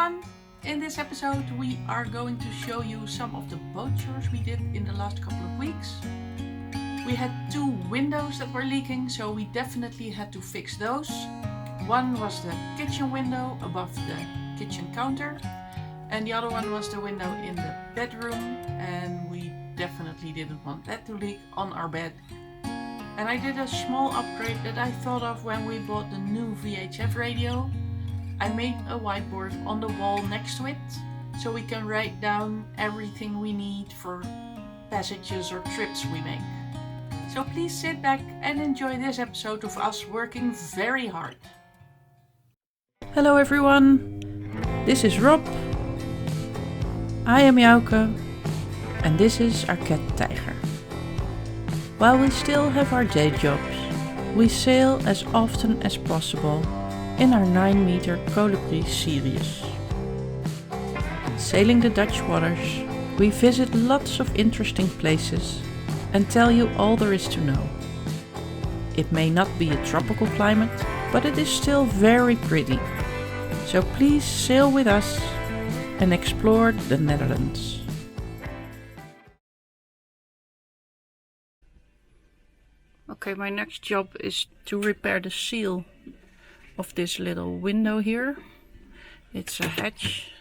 everyone! In this episode we are going to show you some of the boat chores we did in the last couple of weeks. We had 2 windows that were leaking, so we definitely had to fix those. One was the kitchen window above the kitchen counter, and the other one was the window in the bedroom, and we definitely didn't want that to leak on our bed. And I did a small upgrade that I thought of when we bought the new VHF radio. I made a whiteboard on the wall next to it, so we can write down everything we need for passages or trips we make. So please sit back and enjoy this episode of us working very hard. Hello everyone, this is Rob. I am Jouke, and this is our cat Tijger. While we still have our day jobs, we sail as often as possible in our 9-meter colibri Sirius. Sailing the Dutch waters, we visit lots of interesting places and tell you all there is to know. It may not be a tropical climate, but it is still very pretty. So please sail with us and explore the Netherlands. Okay, my next job is to repair the seal of this little window here. It's a hatch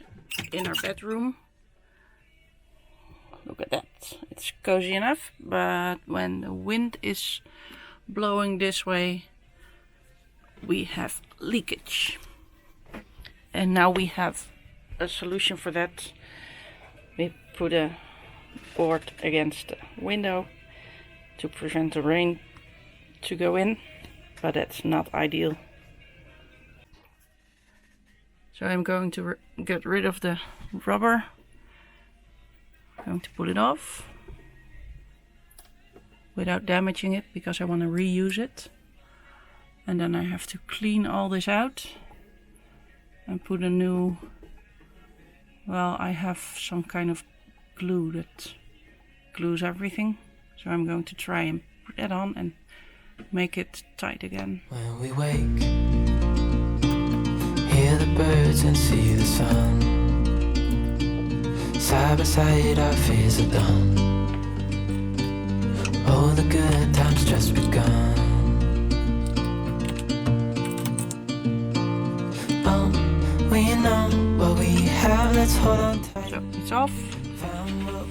in our bedroom. Look at that. It's cozy enough, but when the wind is blowing this way, we have leakage. And now we have a solution for that. We put a board against the window to prevent the rain to go in, but that's not ideal. So I'm going to get rid of the rubber. I'm going to pull it off without damaging it because I want to reuse it. And then I have to clean all this out and put a new, well, I have some kind of glue that glues everything. So I'm going to try and put that on and make it tight again. When we wake, hear the birds and see the sun. Side by side our fears are done. Oh, the good times just begun. Oh, we know what we have, let's hold on tight. So it's off.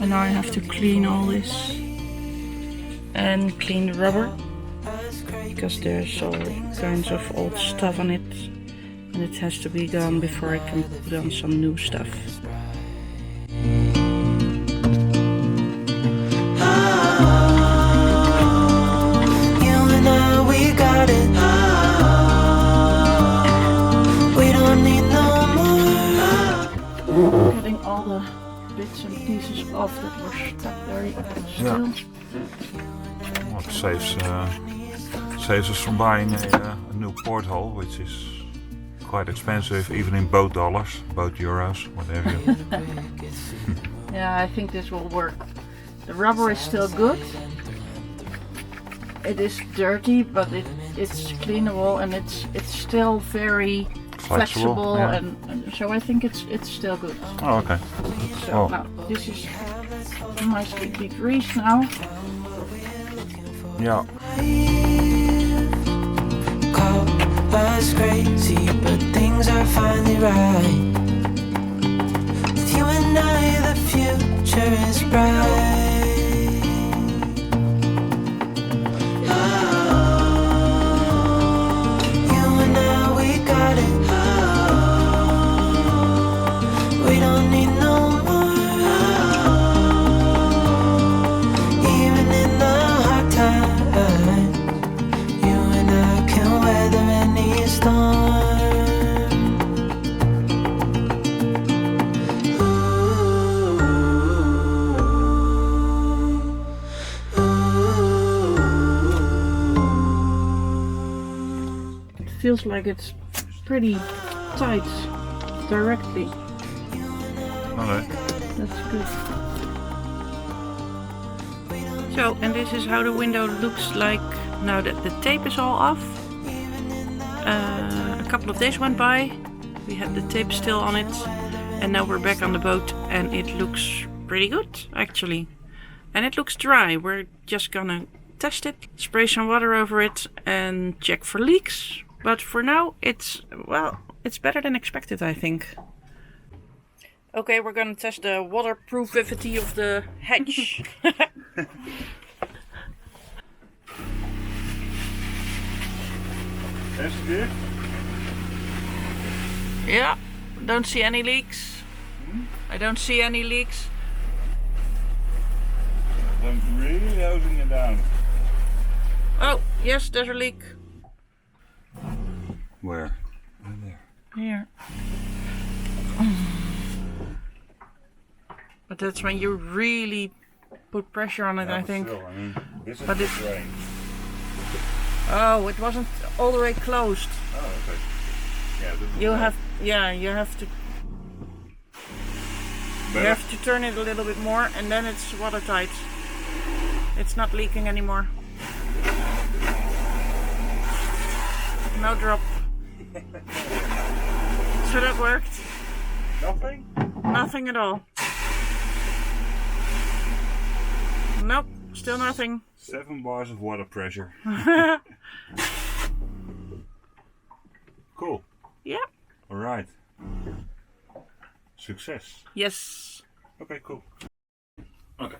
And now I have to clean all this and clean the rubber because there's all kinds of old stuff on it. And it has to be gone before I can put on some new stuff. You and I, we got it. We don't need no more. Getting all the bits and pieces off that were stuck very still. Yeah. Well, it saves us from buying a new porthole, which is quite expensive, even in boat dollars, boat euros, whatever. Yeah, I think this will work. The rubber is still good. It is dirty, but it's cleanable and it's still very flexible yeah. and so I think it's still good. Oh, okay. So now this is nicely degreased now. Yeah. Call us crazy, but things are finally right. With you and I, the future is bright. Oh, you and I, we got it. Oh, we don't need no more. Even in the hard times, you and I can weather any storm. It feels like it's pretty tight directly. Okay. That's good. So, and this is how the window looks like now that the tape is all off. A couple of days went by. We had the tape still on it, and now we're back on the boat, and it looks pretty good actually. And it looks dry. We're just gonna test it, spray some water over it, and check for leaks. But for now, it's better than expected, I think. Okay, we're gonna test the waterproofity of the hatch. That's good. Yeah, don't see any leaks. I don't see any leaks. I'm really hosing it down. Oh, yes, there's a leak. Where? Right there. Here. But that's when you really put pressure on it, I think. Still, I mean, this is But the it- drain. Oh, it wasn't all the way closed. Oh, okay. Yeah, this is You right. have, yeah, you have to turn it a little bit more, and then it's watertight. It's not leaking anymore. No drop. So that worked. Nothing? Nothing at all. Nope, still nothing. 7 bars of water pressure. Cool. Yeah. Alright. Success. Yes. Okay, cool. Okay,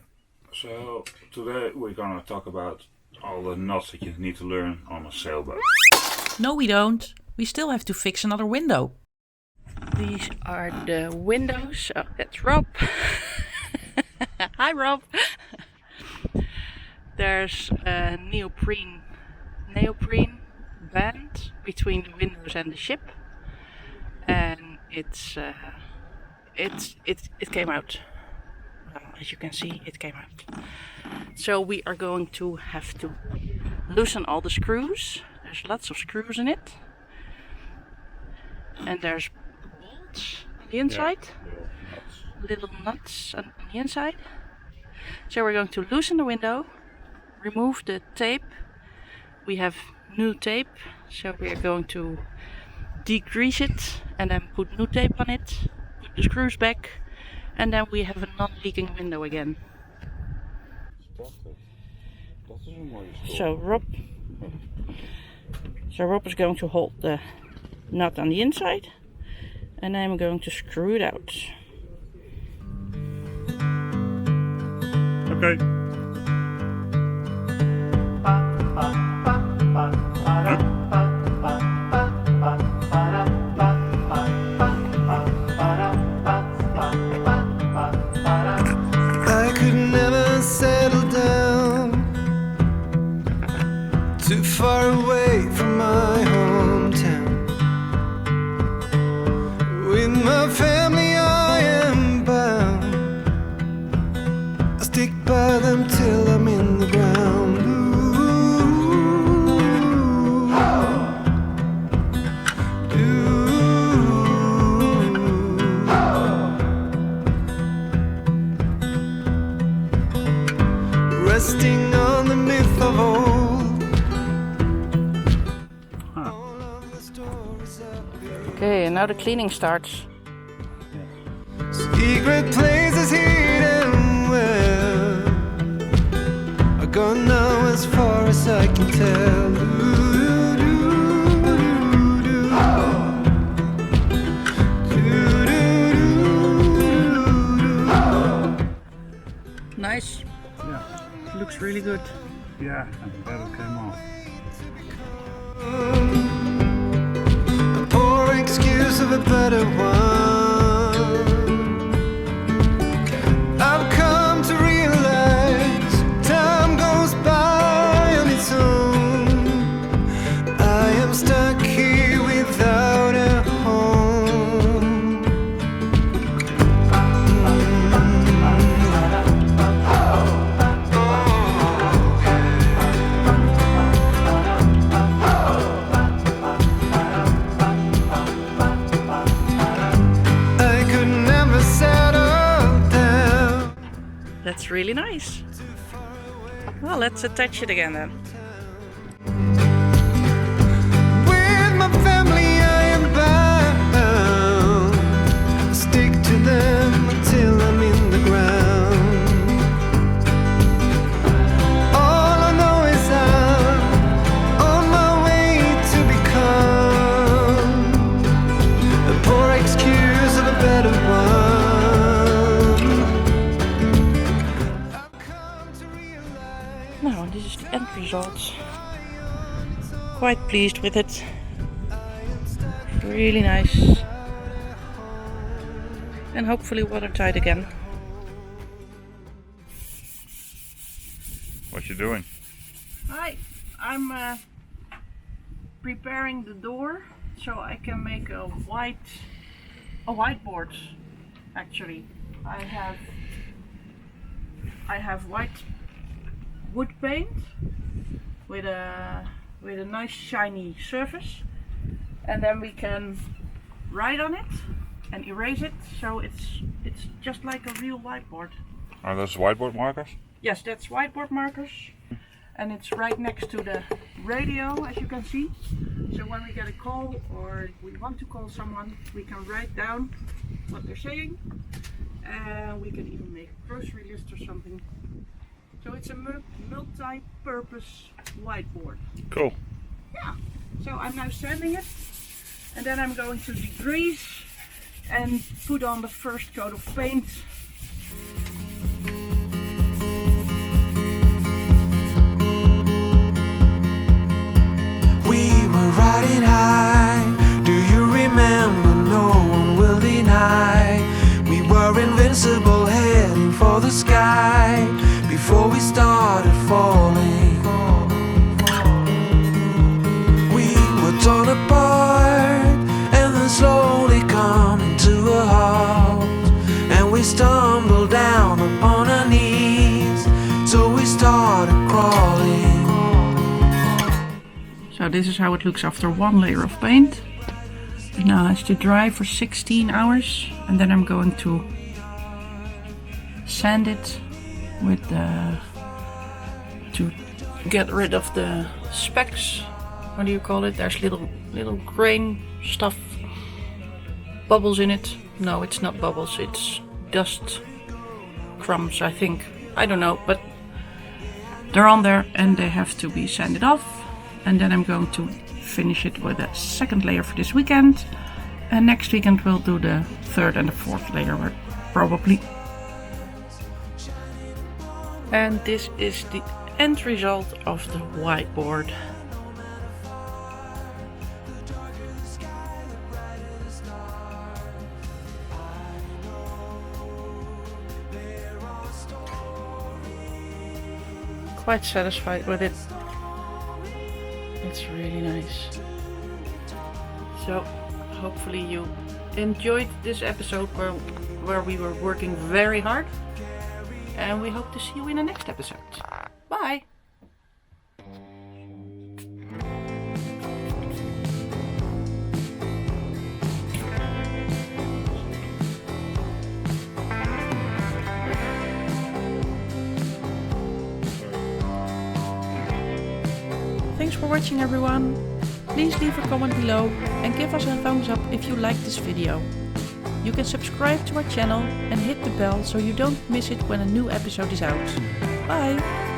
so today we're gonna talk about all the knots that you need to learn on a sailboat. No, we don't. We still have to fix another window. These are the windows. Oh, that's Rob. Hi, Rob. There's a neoprene band between the windows and the ship, and it came out. Well, as you can see, it came out. So we are going to have to loosen all the screws. There's lots of screws in it, and there's bolts on the inside, little nuts on the inside. So we're going to loosen the window, remove the tape. We have new tape, so we are going to degrease it and then put new tape on it, put the screws back, and then we have a non-leaking window again. So Rob is going to hold the nut on the inside, and I'm going to screw it out. Okay. I could never settle down too far away from my hometown. With my family I am bound. I stick by them till I'm in the ground. Resting on the myth of old. All of the stories I've heard. Okay, and now the cleaning starts. Secret places hidden well. I go now as far as I can tell. Nice. Yeah. Looks really good. Yeah, I'm glad it came off. A poor excuse of a better one. I've come to realize time goes by on its own. I am stuck here without a home. I could never settle down. That's really nice. Well, let's attach it again then. With my family I am bound. results. Quite pleased with it. Really nice. And hopefully watertight again. What you doing? Hi, I'm preparing the door so I can make a whiteboard. Actually, I have white wood paint with a nice shiny surface, and then we can write on it and erase it, so it's just like a real whiteboard. Are those whiteboard markers? Yes, that's whiteboard markers, and it's right next to the radio, as you can see. So when we get a call or we want to call someone, we can write down what they're saying, and we can even make a grocery list or something. So it's a multi-purpose whiteboard. Cool. Yeah. So I'm now sanding it, and then I'm going to degrease and put on the first coat of paint. We were riding high, do you remember? No one will deny. We were invincible, heading for the sky before we started falling. We were torn apart and then slowly coming to a halt, and we stumbled down upon our knees, so we started crawling. So this is how it looks after one layer of paint. It now has to dry for 16 hours, and then I'm going to sand it with to get rid of the specks. What do you call it? There's little grain stuff, bubbles in it. No, it's not bubbles, it's dust crumbs, I think. I don't know, but they're on there and they have to be sanded off. And then I'm going to finish it with a second layer for this weekend. And next weekend we'll do the third and the fourth layer, probably. And this is the end result of the whiteboard. Quite satisfied with it. It's really nice. So hopefully you enjoyed this episode where we were working very hard, and we hope to see you in the next episode. Bye! Thanks for watching, everyone. Please leave a comment below and give us a thumbs up if you like this video. You can subscribe to our channel and hit the bell so you don't miss it when a new episode is out. Bye!